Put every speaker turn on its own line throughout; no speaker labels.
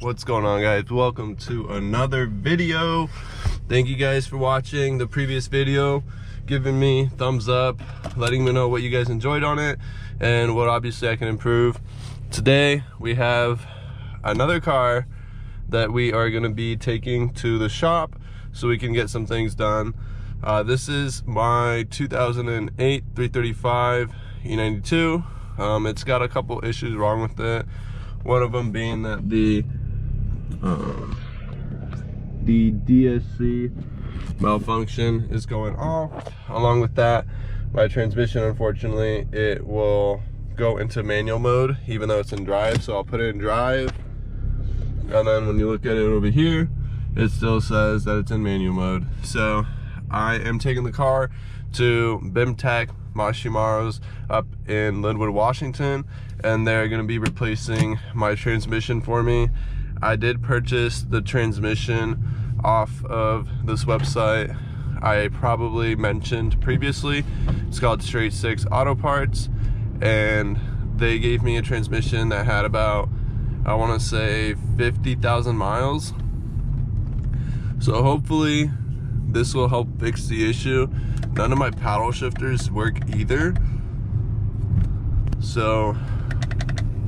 What's going on, guys? Welcome to another video. Thank you guys for watching the previous video, giving me thumbs up, letting me know what you guys enjoyed on it and what obviously I can improve. Today we have another car that we are going to be taking to the shop so we can get some things done. This is my 2008 335 E92. It's got a couple issues wrong with it. One of them being that the DSC malfunction is going off. Along with that, my transmission, unfortunately, it will go into manual mode even though it's in drive. So I'll put it in drive, and then when you look at it over here, it still says that it's in manual mode. So I am taking the car to BIMTech Mashimaro's up in Linwood, Washington, and they're going to be replacing my transmission for me. I did purchase the transmission off of this website I probably mentioned previously. It's called Straight 6 Auto Parts, and they gave me a transmission that had about, I want to say, 50,000 miles. So hopefully this will help fix the issue. None of my paddle shifters work either, so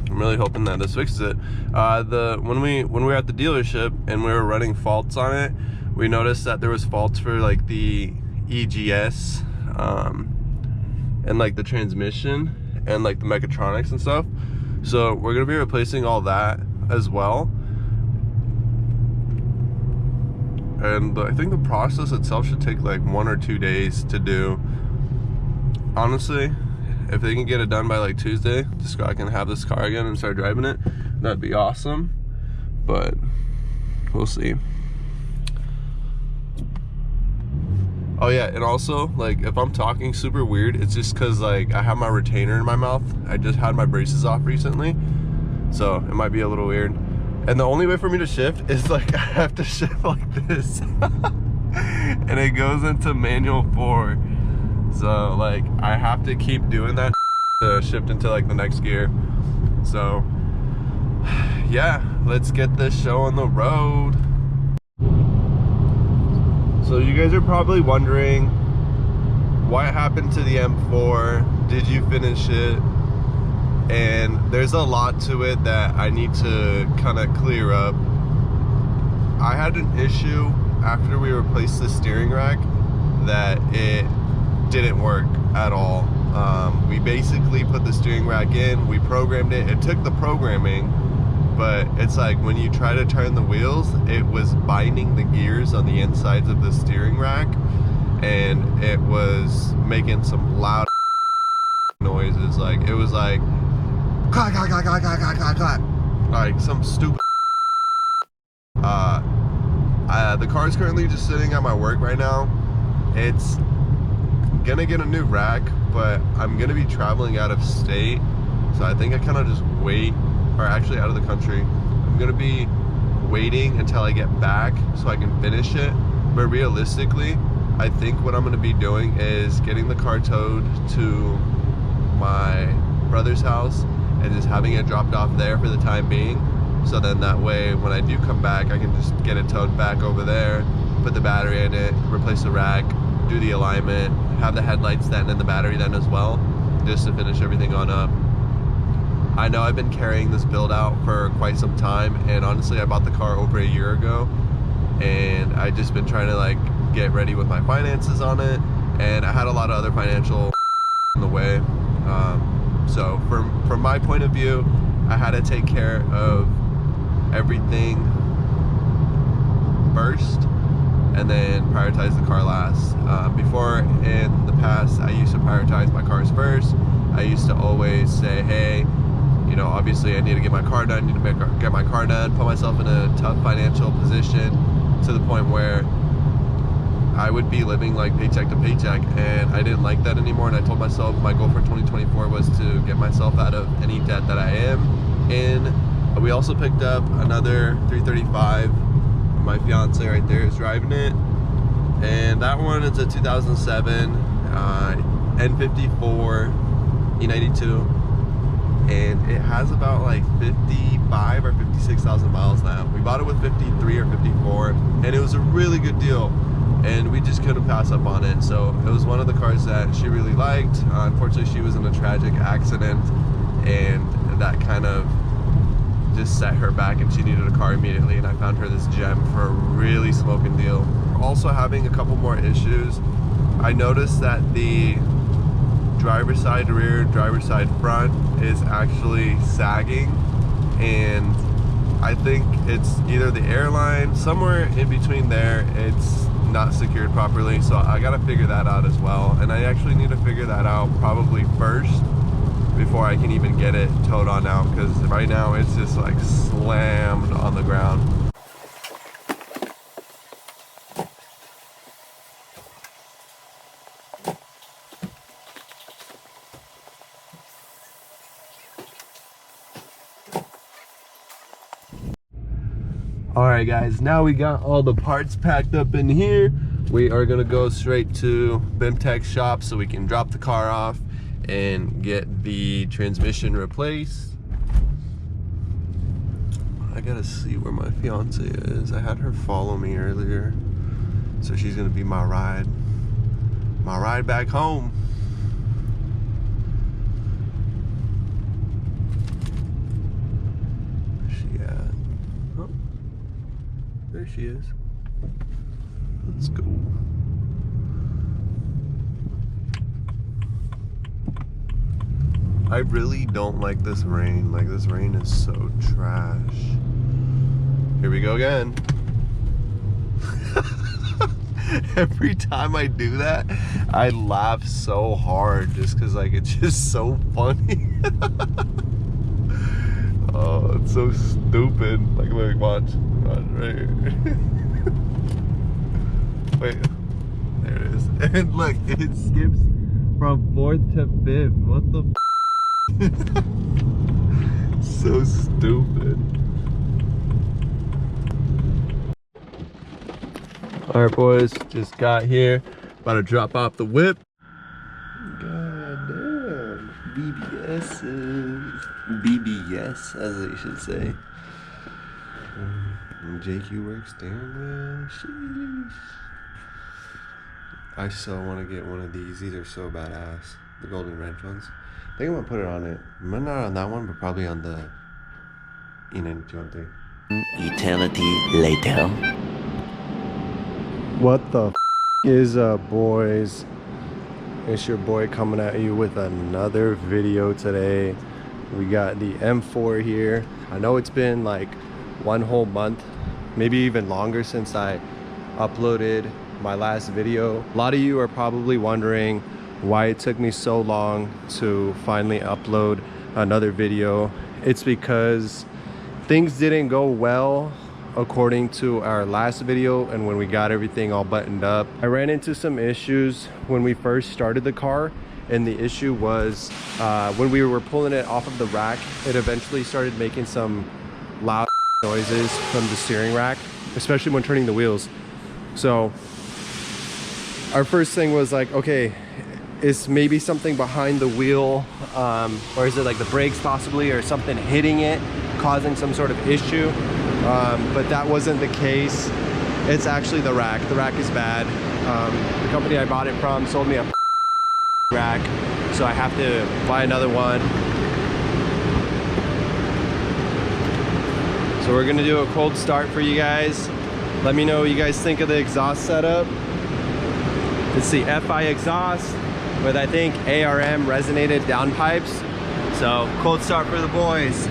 I'm really hoping that this fixes it. When we were at the dealership and we were running faults on it, we noticed that there was faults for like the EGS and like the transmission and like the mechatronics and stuff. So we're gonna be replacing all that as well. And I think the process itself should take like 1 or 2 days to do. Honestly, if they can get it done by like Tuesday, just so I can have this car again and start driving it, that'd be awesome. But we'll see. Oh yeah, and also, like, if I'm talking super weird, it's just because like I have my retainer in my mouth. I just had my braces off recently, so it might be a little weird. And the only way for me to shift is like I have to shift like this and it goes into manual 4. So like I have to keep doing that to shift into like the next gear. So yeah, let's get this show on the road. So you guys are probably wondering what happened to the M4. Did you finish it? And there's a lot to it that I need to kind of clear up. I had an issue after we replaced the steering rack that it didn't work at all. We basically put the steering rack in, we programmed it. It took the programming, but it's like when you try to turn the wheels, it was binding the gears on the insides of the steering rack, and it was making some loud noises. Like it was like clack, clack, clack, clack, clack, clack, clack, clack. Like some stupid. The car is currently just sitting at my work right now. It's gonna get a new rack, but I'm gonna be traveling out of state, so I think I kind of just wait, or actually out of the country. I'm gonna be waiting until I get back so I can finish it. But realistically, I think what I'm gonna be doing is getting the car towed to my brother's house and just having it dropped off there for the time being. So then that way, when I do come back, I can just get it towed back over there, put the battery in it, replace the rack, do the alignment, have the headlights then and the battery then as well, just to finish everything on up. I know I've been carrying this build out for quite some time, and honestly I bought the car over a year ago, and I just been trying to like get ready with my finances on it, and I had a lot of other financial in the way. So from my point of view, I had to take care of everything first and then prioritize the car last. Before, in the past, I used to prioritize my cars first. I used to always say, hey, you know, obviously I need to get my car done, get my car done, put myself in a tough financial position to the point where I would be living like paycheck to paycheck, and I didn't like that anymore. And I told myself my goal for 2024 was to get myself out of any debt that I am in. We also picked up another 335. My fiance right there is driving it, and that one is a 2007 N54 E92, and it has about like 55 or 56 26,000 miles now. We bought it with 53 or 54, and it was a really good deal, and we just couldn't pass up on it. So it was one of the cars that she really liked. Unfortunately, she was in a tragic accident, and that kind of just set her back, and she needed a car immediately, and I found her this gem for a really smoking deal. Also having a couple more issues. I noticed that the driver's side rear, driver's side front is actually sagging, and I think it's either the airline, somewhere in between there, it's not secured properly, so I gotta figure that out as well. And I actually need to figure that out probably first before I can even get it towed on out, because right now it's just like slammed on the ground. Alright guys, now we got all the parts packed up in here. We are gonna go straight to BIMTech's shop so we can drop the car off and get the transmission replaced. I gotta see where my fiance is. I had her follow me earlier, so she's gonna be my ride back home. Where's she at? Oh, there she is. Let's go. I really don't like this rain. Like, this rain is so trash. Here we go again. Every time I do that, I laugh so hard just because, like, it's just so funny. Oh, it's so stupid. Like, watch. Right here. Wait. There it is. And look, it skips from 4th to 5th. What the f? So stupid. Alright boys, just got here. About to drop off the whip. God damn. BBS, as they should say. JQ works steering wheel. Sheesh. I so want to get one of these. These are so badass. The golden wrench ones. I think I'm gonna put it on it. Maybe not on that one, but probably on the E9213.
Eternity later.
What the is up, boys? It's your boy coming at you with another video today. We got the M4 here. I know it's been like one whole month, maybe even longer, since I uploaded my last video. A lot of you are probably wondering why it took me so long to finally upload another video. It's because things didn't go well according to our last video, and when we got everything all buttoned up, I ran into some issues when we first started the car. And the issue was when we were pulling it off of the rack, it eventually started making some loud noises from the steering rack, especially when turning the wheels. So our first thing was like, okay, is maybe something behind the wheel, or is it like the brakes possibly, or something hitting it causing some sort of issue? But that wasn't the case. It's actually the rack. The rack is bad. The company I bought it from sold me a rack, so I have to buy another one. So we're gonna do a cold start for you guys. Let me know what you guys think of the exhaust setup. It's the FI exhaust with, I think, ARM resonated downpipes. So cold start for the boys.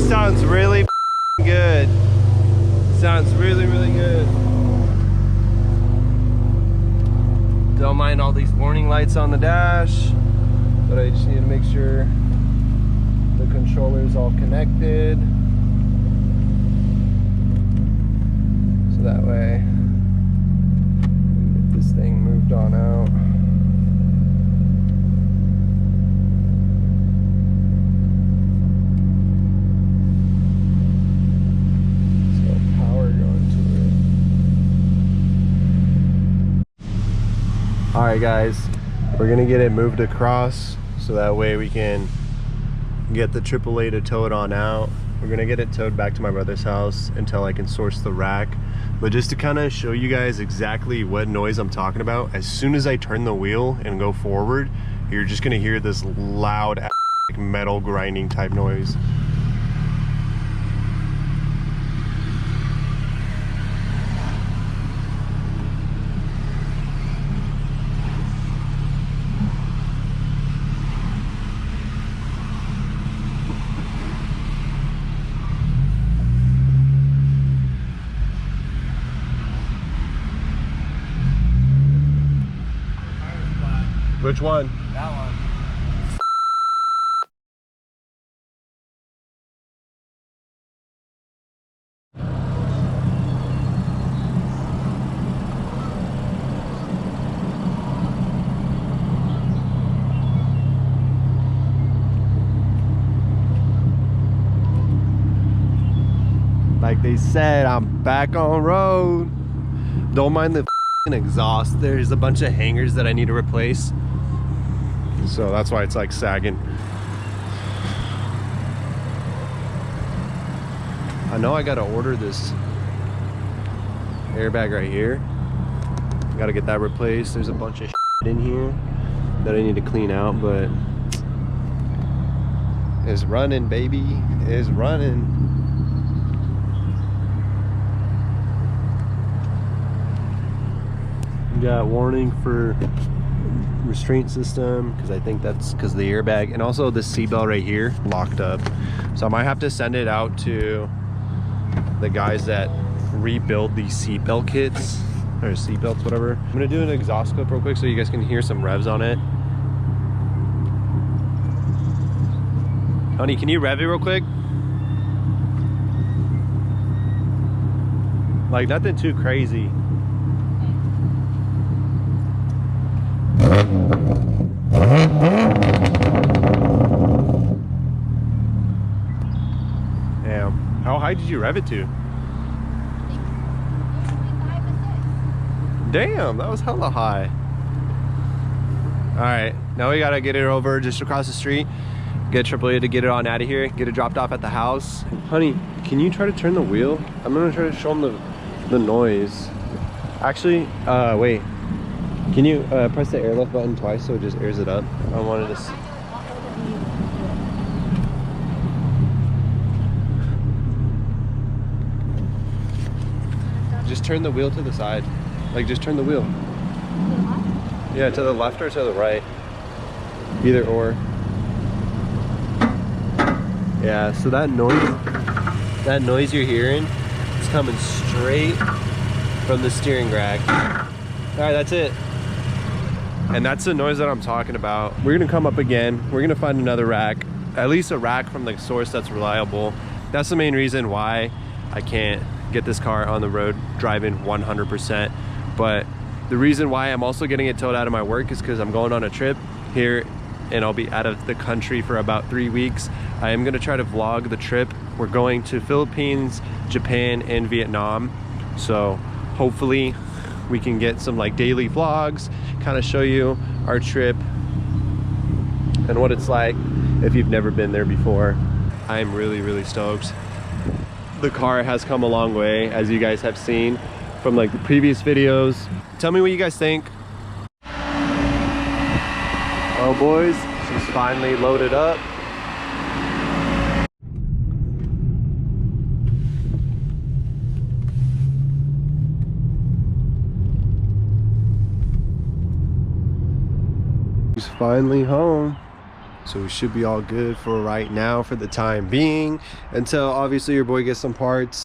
Sounds really good. Sounds really, really good. Don't mind all these warning lights on the dash, but I just need to make sure the controller is all connected. So that way, get this thing moved on out. All right, guys, we're gonna get it moved across so that way we can get the AAA to tow it on out. We're gonna get it towed back to my brother's house until I can source the rack. But just to kind of show you guys exactly what noise I'm talking about, as soon as I turn the wheel and go forward, you're just gonna hear this loud metal grinding type noise. Which one?
That one.
Like they said, I'm back on road. Don't mind the exhaust. There's a bunch of hangers that I need to replace. So that's why it's like sagging. I know I gotta order this airbag right here. Gotta get that replaced. There's a bunch of in here that I need to clean out, but it's running, baby. It's running. Got warning for restraint system because I think that's because of the airbag, and also the seatbelt right here locked up, so I might have to send it out to the guys that rebuild these seatbelt kits or seatbelts, whatever. I'm gonna do an exhaust clip real quick so you guys can hear some revs on it. Honey, can you rev it real quick? Like nothing too crazy. Damn. How high did you rev it to? Damn, that was hella high. Alright, now we gotta get it over just across the street. Get AAA to get it on out of here. Get it dropped off at the house. Honey, can you try to turn the wheel? I'm gonna try to show them the noise. Actually, wait. Can you press the airlift button twice so it just airs it up? I wanted to. Just turn the wheel to the side. Like, just turn the wheel. Yeah, to the left or to the right. Either or. Yeah, so that noise you're hearing, it's coming straight from the steering rack. All right, that's it. And that's the noise that I'm talking about. We're gonna come up again. We're gonna find another rack, at least a rack from the source that's reliable. That's the main reason why I can't get this car on the road driving 100%. But the reason why I'm also getting it towed out of my work is because I'm going on a trip here and I'll be out of the country for about 3 weeks. I am gonna try to vlog the trip. We're going to Philippines, Japan, and Vietnam. So hopefully we can get some like daily vlogs, kind of show you our trip and what it's like if you've never been there before. I'm really, really stoked. The car has come a long way, as you guys have seen from like the previous videos. Tell me what you guys think. Oh boys, she's finally loaded up. She's finally home. So we should be all good for right now, for the time being, until obviously your boy gets some parts.